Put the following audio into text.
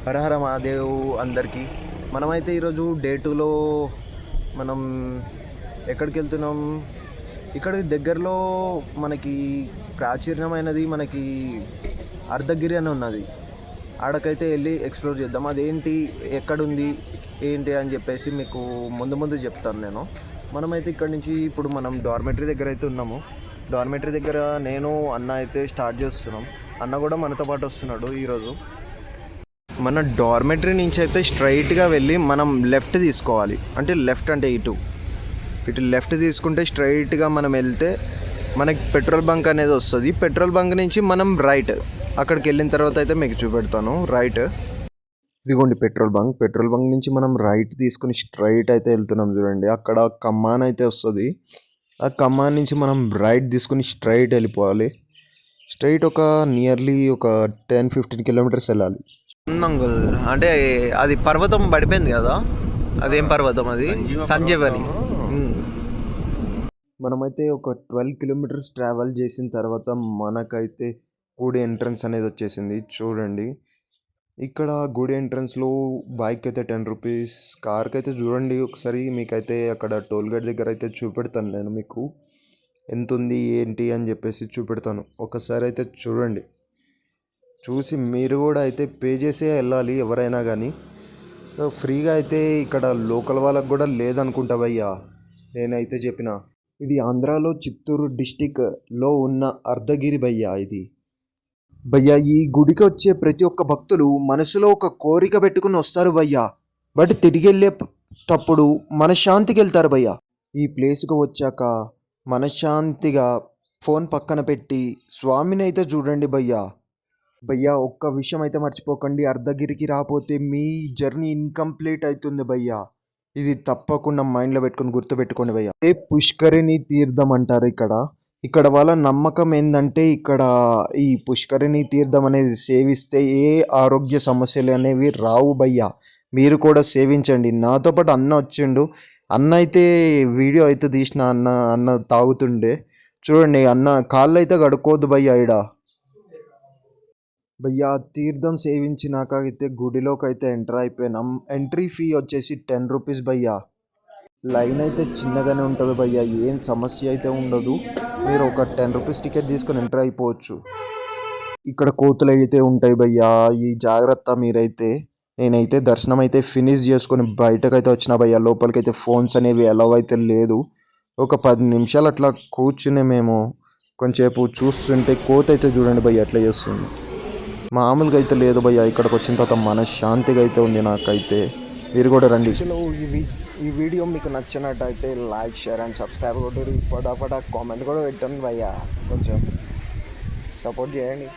హరహర మహాదేవ్ అందరికీ. మనమైతే ఈరోజు డే 2లో మనం ఎక్కడికి వెళ్తున్నాం? ఇక్కడికి దగ్గరలో మనకి ప్రాచీనమైనది మనకి అర్ధగిరి అని ఉన్నది. ఆడకైతే వెళ్ళి ఎక్స్ప్లోర్ చేద్దాం. అదేంటి, ఎక్కడుంది, ఏంటి అని చెప్పేసి మీకు ముందు చెప్తాను నేను. మనమైతే ఇక్కడ నుంచి ఇప్పుడు మనం డార్మెటరీ దగ్గర అయితే ఉన్నాము. డార్మెటరీ దగ్గర నేను అన్న అయితే స్టార్ట్ చేస్తున్నాం. అన్న కూడా మనతో పాటు వస్తున్నాడు ఈరోజు. మన డార్మెటరీ నుంచి అయితే స్ట్రైట్గా వెళ్ళి మనం లెఫ్ట్ తీసుకోవాలి. అంటే లెఫ్ట్ అంటే ఇటు లెఫ్ట్ తీసుకుంటే స్ట్రైట్గా మనం వెళ్తే మనకి పెట్రోల్ బంక్ అనేది వస్తుంది. పెట్రోల్ బంక్ నుంచి మనం రైట్, అక్కడికి వెళ్ళిన తర్వాత అయితే మీకు చూపెడతాను. రైట్, ఇదిగోండి పెట్రోల్ బంక్ నుంచి మనం రైట్ తీసుకుని స్ట్రైట్ అయితే వెళ్తున్నాం. చూడండి, అక్కడ కమ్మాన్ అయితే వస్తుంది. ఆ కమ్మాన్ నుంచి మనం రైట్ తీసుకుని స్ట్రైట్ వెళ్ళిపోవాలి. స్ట్రైట్ ఒక నియర్లీ ఒక 10-15 కిలోమీటర్స్ వెళ్ళాలి. అంకుల్ అంటే అది పర్వతం పడిపోయింది కదా, అదేం పర్వతం అది? సంజీవని. మనమైతే ఒక 12 కిలోమీటర్స్ ట్రావెల్ చేసిన తర్వాత మనకైతే గుడి ఎంట్రన్స్ అనేది వచ్చేసింది. చూడండి, ఇక్కడ గుడి ఎంట్రన్స్లో బైక్ అయితే 10 రూపీస్, కార్కి అయితే చూడండి ఒకసారి. మీకైతే అక్కడ టోల్ గేట్ దగ్గర అయితే చూపెడతాను నేను, మీకు ఎంత ఉంది ఏంటి అని చెప్పేసి చూపెడతాను. ఒకసారి అయితే చూడండి, చూసి మీరు కూడా అయితే పే చేసే వెళ్ళాలి ఎవరైనా కానీ. ఫ్రీగా అయితే ఇక్కడ లోకల్ వాళ్ళకు కూడా లేదనుకుంటా భయ్యా, నేనైతే చెప్పిన. ఇది ఆంధ్రాలో చిత్తూరు డిస్టిక్లో ఉన్న అర్ధగిరి భయ్యా. ఇది భయ్యా, ఈ గుడికి వచ్చే ప్రతి ఒక్క భక్తులు మనసులో ఒక కోరిక పెట్టుకుని వస్తారు భయ్యా. బట్ తిరిగి వెళ్ళేటప్పుడు మనశ్శాంతికి వెళ్తారు భయ్యా. ఈ ప్లేస్కి వచ్చాక మనశ్శాంతిగా ఫోన్ పక్కన పెట్టి స్వామిని అయితే చూడండి భయ్యా. భయ్యా, ఒక్క విషయం అయితే మర్చిపోకండి, అర్ధగిరికి రాకపోతే మీ జర్నీ ఇన్కంప్లీట్ అవుతుంది భయ్యా. ఇది తప్పకుండా మైండ్లో పెట్టుకొని గుర్తుపెట్టుకోండి భయ్యా. ఏ పుష్కరిణి తీర్థం అంటారు ఇక్కడ వాళ్ళ నమ్మకం ఏంటంటే, ఇక్కడ ఈ పుష్కరిణి తీర్థం అనేది సేవిస్తే ఏ ఆరోగ్య సమస్యలు అనేవి రావు భయ్యా. మీరు కూడా సేవించండి. నాతో పాటు అన్న వచ్చిండు. అన్న అయితే వీడియో అయితే తీసిన, అన్న తాగుతుండే. చూడండి, అన్న కాళ్ళు అయితే కడుక్కోవద్దు భయ్యా. భయ్యా, తీర్థం సేవించినాక అయితే గుడిలోకి అయితే ఎంటర్ అయిపోయినాం. ఎంట్రీ ఫీ వచ్చేసి 10 రూపీస్ భయ్యా. లైన్ అయితే చిన్నగానే ఉంటుంది భయ్యా, ఏం సమస్య అయితే ఉండదు. మీరు ఒక 10 రూపీస్ టికెట్ తీసుకొని ఎంటర్ అయిపోవచ్చు. ఇక్కడ కోతులు అయితే ఉంటాయి భయ్యా, ఈ జాగ్రత్త మీరైతే. నేనైతే దర్శనం అయితే ఫినిష్ చేసుకొని బయటకైతే వచ్చిన భయ్యా. లోపలికైతే ఫోన్స్ అనేవి అలౌ అయితే లేదు. ఒక 10 నిమిషాలు అట్లా కూర్చుని మేము కొంచెంసేపు చూస్తుంటే కోత అయితే చూడండి భయ్యా ఎట్లా చేస్తుంది. మామూలుగా అయితే లేదు భయ్యా. ఇక్కడికి వచ్చిన తర్వాత మనశ్శాంతిగా అయితే ఉంది నాకైతే. మీరు కూడా రండి. ఈ వీడియో మీకు నచ్చినట్టయితే లైక్, షేర్ అండ్ సబ్స్క్రైబ్ కొట్టి ఫటాఫట కామెంట్ కూడా పెట్టండి భయ్యా. కొంచెం సపోర్ట్ చేయండి.